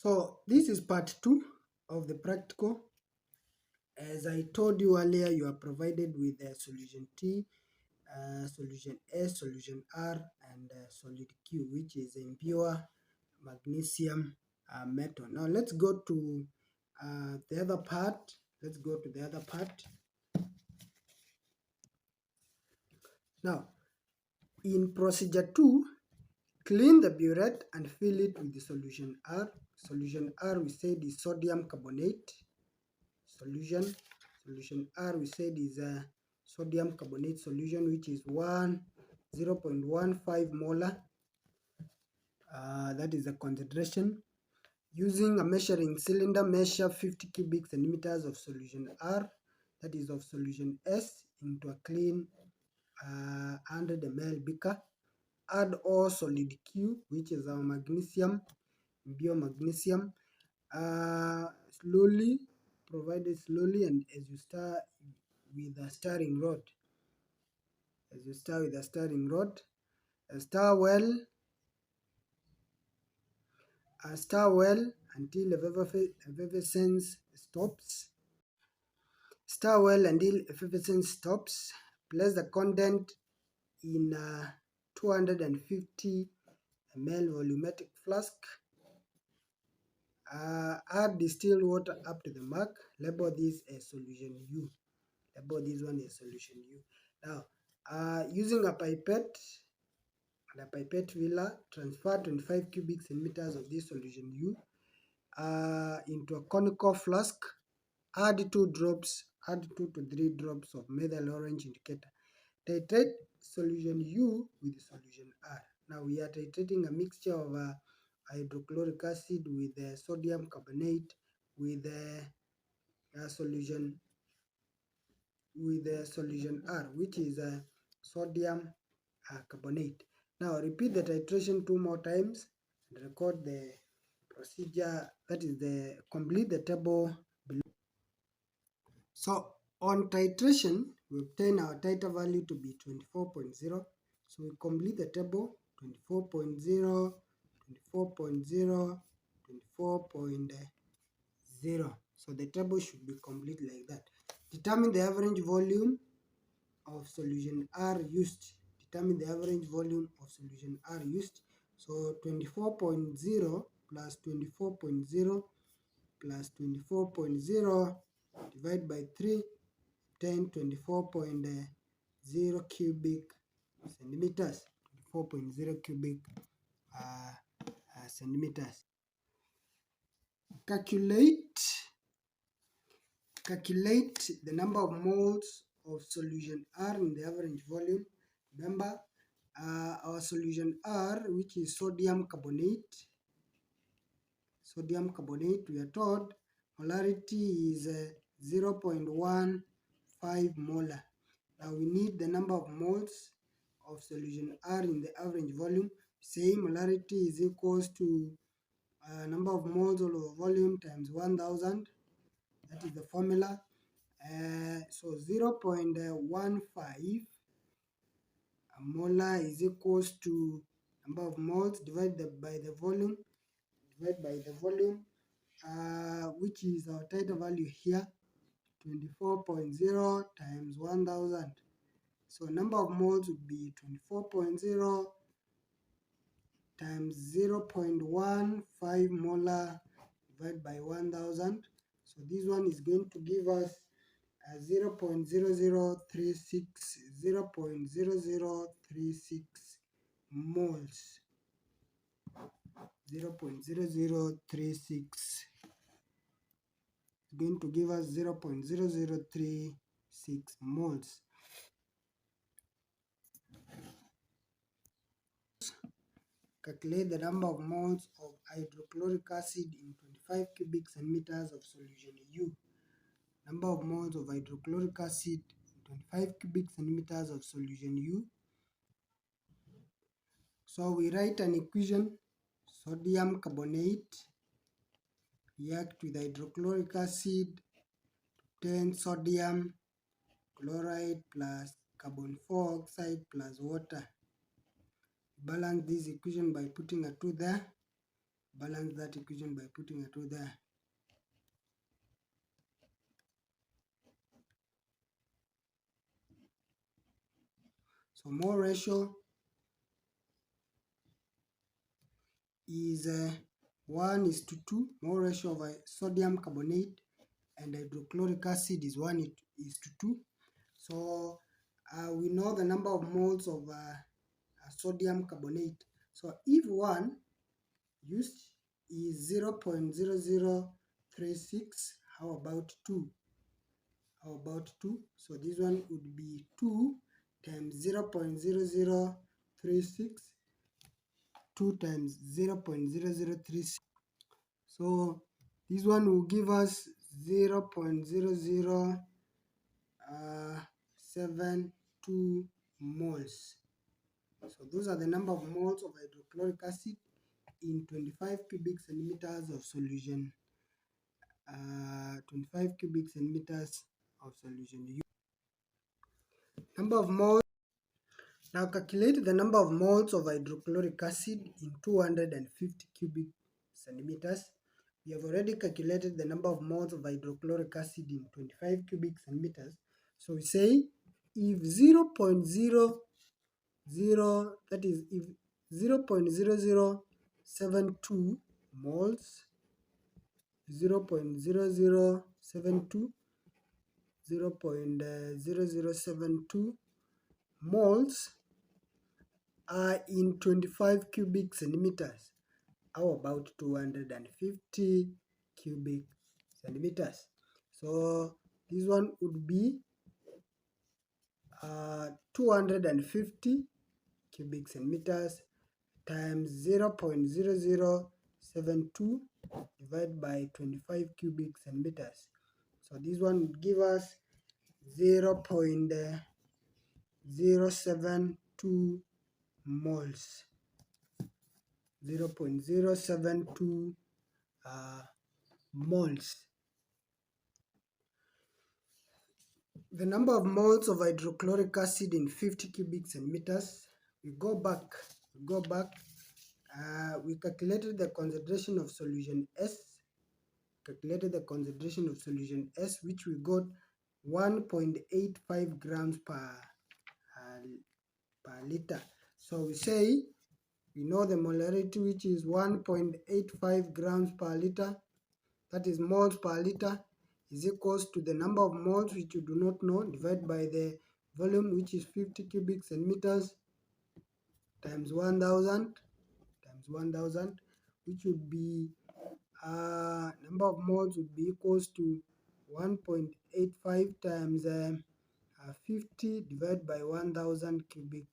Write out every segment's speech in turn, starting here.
So this is part 2 of the practical. As I told you earlier, you are provided with a solution T, solution S, solution R, and solid Q, which is impure magnesium metal. Now let's go to the other part. Let's go to the other part. Now, in procedure 2, clean the burette and fill it with the solution R. Solution R we said is sodium carbonate. Solution R we said is a sodium carbonate solution, which is 0.15 molar. That is the concentration. Using a measuring cylinder, measure 50 cubic centimeters of solution R, that is of solution S, into a clean 100 ml beaker. Add all solid Q, which is our magnesium, biomagnesium, slowly, provided slowly, and as you stir with a stirring rod. Stir well until effervescence stops. Place the content in a 250 ml volumetric flask. Add distilled water up to the mark. Label this as solution U. Label this one as solution U. Now, using a pipette and a pipette filler, transfer 25 cubic centimeters of this solution U into a conical flask. Add 2 to 3 drops of methyl orange indicator. Titrate solution U with solution R. Now we are titrating a mixture of hydrochloric acid with sodium carbonate with solution R, which is sodium carbonate. Now repeat the titration 2 more times and record the procedure, that is complete the table below. So on titration, we obtain our titer value to be 24.0. So we complete the table 24.0, 24.0, 24.0. So the table should be complete like that. Determine the average volume of solution R used. So 24.0 plus 24.0 plus 24.0 divided by 3, obtain 24.0 cubic centimeters. 24.0 cubic centimeters. Calculate the number of moles of solution R in the average volume. Remember, our solution R, which is sodium carbonate, we are told molarity is 0.15 molar. Now we need the number of moles of solution R in the average volume. Say molarity is equals to number of moles over volume times 1000. That is the formula. So 0.15 molar is equals to number of moles divided by the volume, which is our titer value here, 24.0 times 1000. So number of moles would be 24.0 times 0.15 molar divided by 1000. So this one is going to give us 0.0036 moles. 0.0036 is going to give us 0.0036 moles. Calculate the number of moles of hydrochloric acid in 25 cubic centimeters of solution U. Number of moles of hydrochloric acid in 25 cubic centimeters of solution U. So we write an equation: sodium carbonate react with hydrochloric acid to obtain sodium chloride plus carbon 4 oxide plus water. Balance this equation by putting a 2 there. balance that equation by putting a 2 there. So mole ratio is 1:2. Mole ratio of a sodium carbonate and hydrochloric acid is 1:2. So we know the number of moles of sodium carbonate. So if 1 used is 0.0036, how about 2? How about 2? So this one would be 2 times 0.0036, 2 times 0.0036. So this one will give us 0.0072 moles. So those are the number of moles of hydrochloric acid in 25 cubic centimeters of solution. 25 cubic centimeters of solution. Number of moles. Now calculate the number of moles of hydrochloric acid in 250 cubic centimeters. We have already calculated the number of moles of hydrochloric acid in 25 cubic centimeters. So we say if 0.00, that is if 0.0072 moles, 0.0072 moles are in 25 cubic centimeters. How about 250 cubic centimeters? So this one would be 250 cubic centimeters times 0.0072 divided by 25 cubic centimeters. So this one would give us 0.072 moles. 0.072 moles. The number of moles of hydrochloric acid in 50 cubic centimeters. We go back. We calculated the concentration of solution S. Which we got 1.85 grams per liter. So we say we know the molarity, which is 1.85 grams per liter, that is moles per liter, is equals to the number of moles which you do not know, divided by the volume, which is 50 cubic centimeters, times 1000, which would be number of moles would be equals to 1.85 times 50 divided by 1000 cubic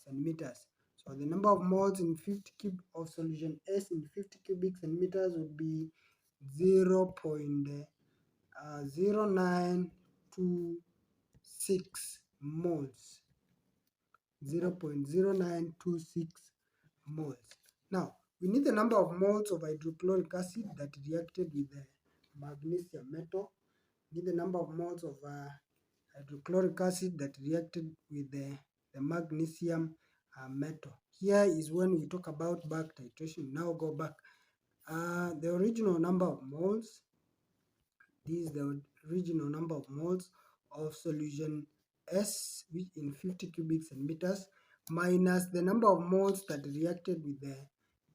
centimeters. So the number of moles in 50 cube of solution S in 50 cubic centimeters would be 0.0926 moles. 0.0926 moles. Now, we need the number of moles of hydrochloric acid that reacted with the magnesium metal. We need the number of moles of hydrochloric acid that reacted with the magnesium metal. Here is when we talk about back titration. Now go back. The original number of moles, this is the original number of moles of solution S, which in 50 cubic centimeters, minus the number of moles that reacted with the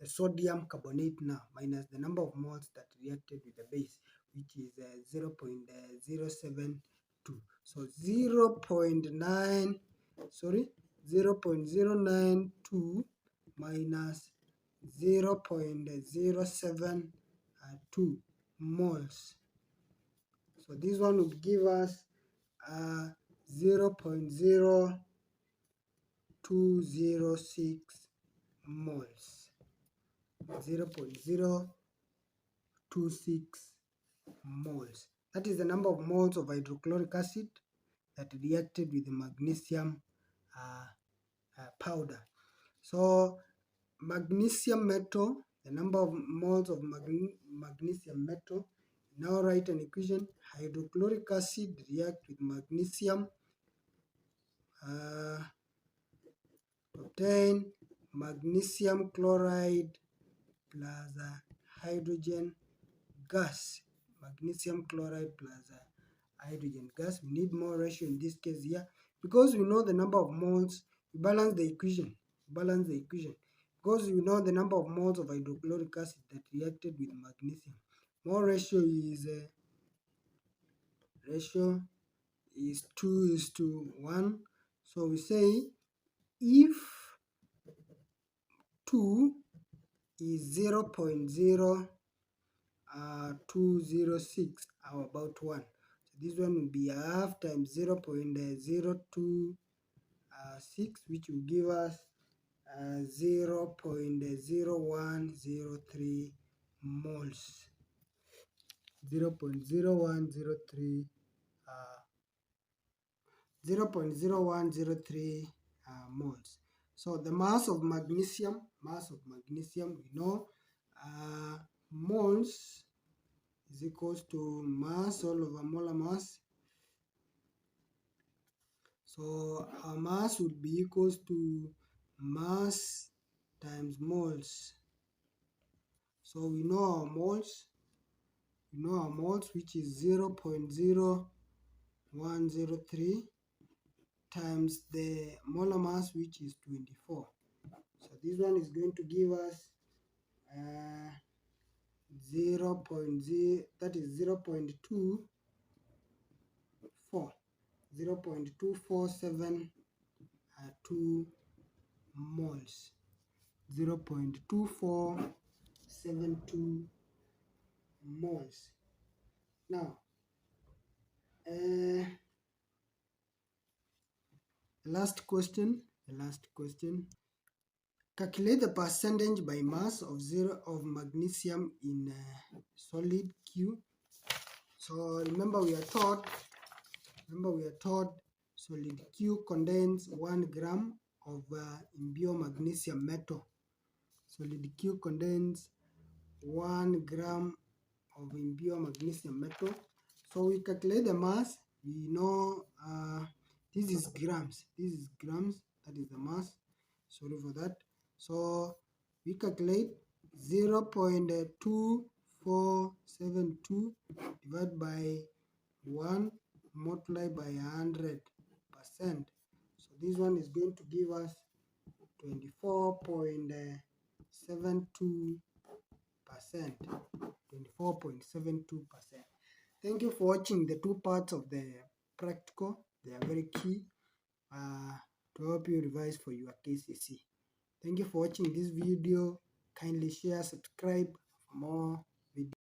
sodium carbonate now, minus the number of moles that reacted with the base, which is 0.072. So 0.092 minus 0.072 moles. So this one would give us 0.0206 moles. 0.026 moles. That is the number of moles of hydrochloric acid that reacted with the magnesium powder. So magnesium metal, the number of moles of magnesium metal. Now write an equation. Hydrochloric acid react with magnesium, obtain magnesium chloride plus hydrogen gas, magnesium chloride plus hydrogen gas. We need more ratio in this case here because we know the number of moles. We balance the equation. Because we know the number of moles of hydrochloric acid that reacted with magnesium. More ratio is 2:1. So we say if 2 is 0.0206 or about 1. So this one will be half times 0.0206, which will give us 0.0103 moles. 0.0103 moles. So the mass of magnesium, we know moles is equals to mass all over molar mass. So our mass would be equals to mass times moles. So we know our moles, which is 0.0103 times the molar mass, which is 24. So this one is going to give us 0.0, that is 0.247 moles. 0.2472 moles. Now, the last question. Calculate the percentage by mass of magnesium in solid Q. So remember we are taught solid Q contains 1 gram of impure magnesium metal. Solid Q contains 1 gram of impure magnesium metal. So we calculate the mass. We know this is grams. That is the mass. Sorry for that. So we calculate 0.2472 divided by 1 multiplied by 100%. So this one is going to give us 24.72%. 24.72%. Thank you for watching the 2 parts of the practical. They are very key to help you revise for your Kcse. Thank you for watching this video. Kindly share, subscribe for more